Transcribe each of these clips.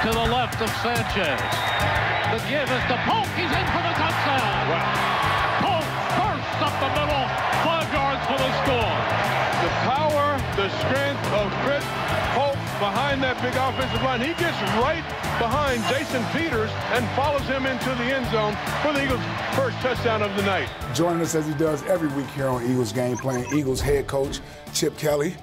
to the left of Sanchez. The give is to Polk. He's in for the touchdown. Wow. Polk bursts up the middle, 5 yards for the score. The power, the strength of Chris Polk behind that big offensive line. He gets right behind Jason Peters and follows him into the end zone for the Eagles' first touchdown of the night. Joining us as he does every week here on Eagles Game Plan, Eagles head coach Chip Kelly.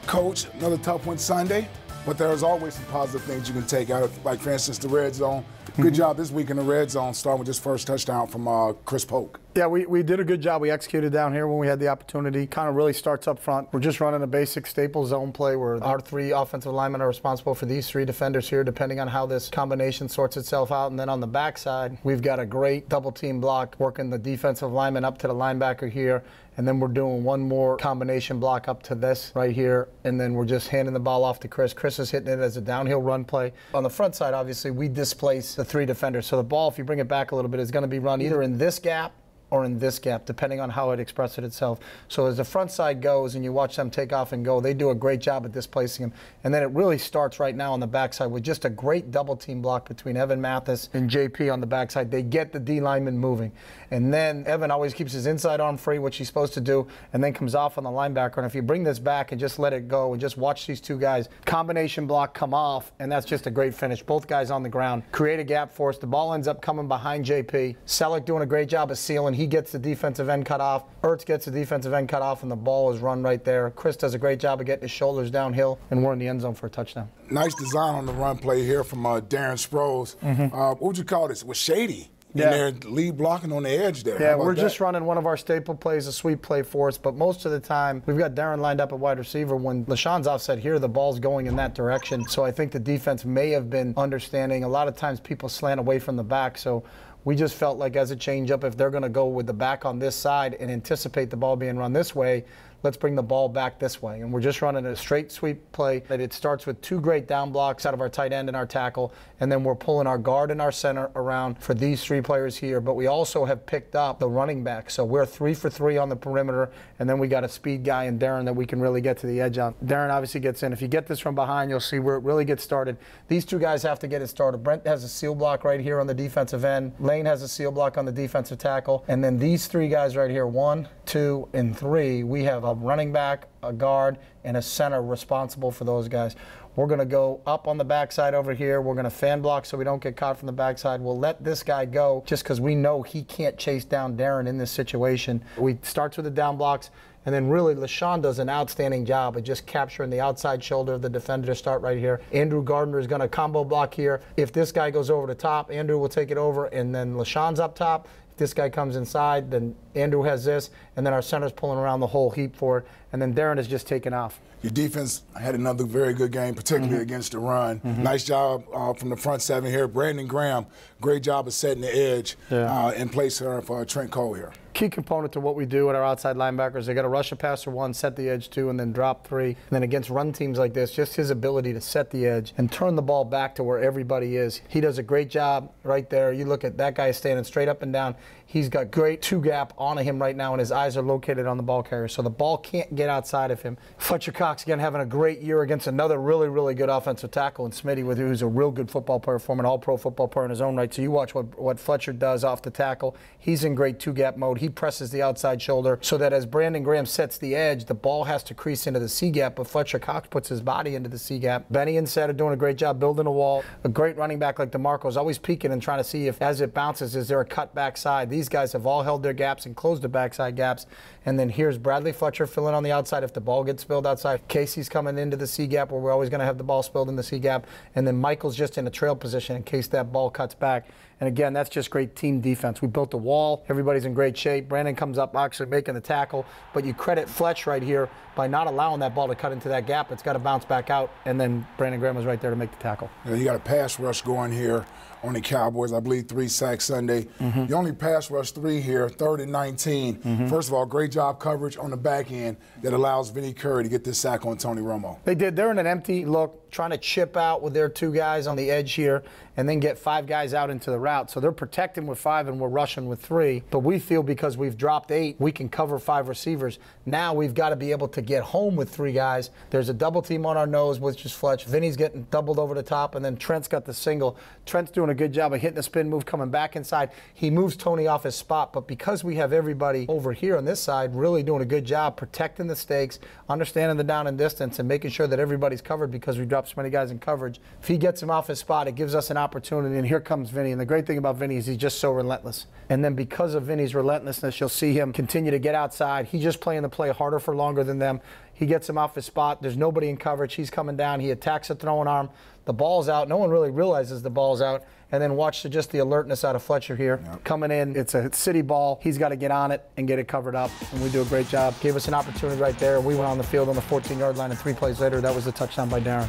Coach, another tough one Sunday, but there's always some positive things you can take out of, like, for instance, the red zone. Good job this week in the red zone, starting with this first touchdown from Chris Polk. Yeah, we did a good job. We executed down here when we had the opportunity. Kind of really starts up front. We're just running a basic staple zone play where our 3 offensive linemen are responsible for these 3 defenders here, depending on how this combination sorts itself out. And then on the backside, we've got a great double team block working the defensive lineman up to the linebacker here. And then we're doing one more combination block up to this right here. And then we're just handing the ball off to Chris. Chris is hitting it as a downhill run play. On the front side, obviously, we displace the 3 defenders. So the ball, if you bring it back a little bit, is going to be run either in this gap or in this gap, depending on how it expresses itself. So as the front side goes and you watch them take off and go, they do a great job at displacing them. And then it really starts right now on the backside with just a great double team block between Evan Mathis and JP on the backside. They get the D lineman moving. And then Evan always keeps his inside arm free, which he's supposed to do, and then comes off on the linebacker. And if you bring this back and just let it go and just watch these 2 guys, combination block come off, and that's just a great finish. Both guys on the ground, create a gap for us. The ball ends up coming behind JP. Selleck doing a great job of sealing. He gets the defensive end cut off. Ertz gets the defensive end cut off, and the ball is run right there. Chris does a great job of getting his shoulders downhill, and we're in the end zone for a touchdown. Nice design on the run play here from Darren Sproles. What would you call this? It was shady. Yeah. And they're lead blocking on the edge there. Yeah, we're just running one of our staple plays, a sweep play for us, but most of the time we've got Darren lined up at wide receiver. When LaShawn's offset here, the ball's going in that direction. So I think the defense may have been understanding. A lot of times people slant away from the back, so we just felt like as a change-up, if they're going to go with the back on this side and anticipate the ball being run this way, let's bring the ball back this way. And we're just running a straight sweep play. It starts with 2 great down blocks out of our tight end and our tackle, and then we're pulling our guard and our center around for these 3 players here. But we also have picked up the running back. So we're 3 for 3 on the perimeter, and then we got a speed guy in Darren that we can really get to the edge on. Darren obviously gets in. If you get this from behind, you'll see where it really gets started. These 2 guys have to get it started. Brent has a seal block right here on the defensive end. Lane has a seal block on the defensive tackle. And then these 3 guys right here, 1, 2, and 3, we have a running back, a guard, and a center responsible for those guys. We're going to go up on the backside over here. We're going to fan block so we don't get caught from the backside. We'll let this guy go just because we know he can't chase down Darren in this situation. We start with the down blocks, and then really LaShawn does an outstanding job of just capturing the outside shoulder of the defender to start right here. Andrew Gardner is going to combo block here. If this guy goes over the top, Andrew will take it over, and then LaShawn's up top. If this guy comes inside, then Andrew has this, and then our center's pulling around the whole heap for it, and then Darren is just taking off. Your defense had another very good game, particularly against the run. Nice job from the front 7 here. Brandon Graham, great job of setting the edge in place for Trent Cole here. Key component to what we do at our outside linebackers. They got to rush a passer 1, set the edge 2, and then drop 3. And then against run teams like this, just his ability to set the edge and turn the ball back to where everybody is. He does a great job right there. You look at that guy standing straight up and down. He's got great 2-gap on him right now, and his eyes are located on the ball carrier, so the ball can't get outside of him. Fletcher Cox, again, having a great year against another really, really good offensive tackle, and Smitty, who's a real good football player, former all-pro football player in his own right. So you watch what Fletcher does off the tackle. He's in great 2-gap mode. He presses the outside shoulder so that as Brandon Graham sets the edge, the ball has to crease into the C-gap, but Fletcher Cox puts his body into the C-gap. Benny and Seth are doing a great job building a wall. A great running back like DeMarco is always peeking and trying to see if, as it bounces, is there a cut backside. These guys have all held their gaps and closed the backside gaps. And then here's Bradley Fletcher filling on the outside if the ball gets spilled outside. Casey's coming into the C-gap where we're always going to have the ball spilled in the C-gap. And then Michael's just in a trail position in case that ball cuts back. And again, that's just great team defense. We built a wall. Everybody's in great shape. Brandon comes up actually making the tackle. But you credit Fletch right here by not allowing that ball to cut into that gap. It's got to bounce back out. And then Brandon Graham was right there to make the tackle. Yeah, you got a pass rush going here on the Cowboys. I believe 3 sacks Sunday. You only pass rush 3 here, 3rd and 19. First of all, great job coverage on the back end that allows Vinny Curry to get this sack on Tony Romo. They did. They're in an empty look. trying to chip out with their 2 guys on the edge here and then get 5 guys out into the route. So they're protecting with 5 and we're rushing with 3. But we feel because we've dropped 8, we can cover 5 receivers. Now we've got to be able to get home with 3 guys. There's a double team on our nose, which is Fletch. Vinny's getting doubled over the top, and then Trent's got the single. Trent's doing a good job of hitting the spin move, coming back inside. He moves Tony off his spot, but because we have everybody over here on this side really doing a good job protecting the stakes, understanding the down and distance, and making sure that everybody's covered because we dropped so many guys in coverage. If he gets him off his spot, it gives us an opportunity, and here comes Vinny. And the great thing about Vinny is he's just so relentless. And then because of Vinny's relentlessness, you'll see him continue to get outside. He's just playing the play harder for longer than them. He gets him off his spot. There's nobody in coverage. He's coming down. He attacks a throwing arm. The ball's out. No one really realizes the ball's out. And then watch just the alertness out of Fletcher here. Yep. Coming in, it's a city ball. He's got to get on it and get it covered up. And we do a great job. Gave us an opportunity right there. We went on the field on the 14-yard line, and 3 plays later, that was a touchdown by Darren.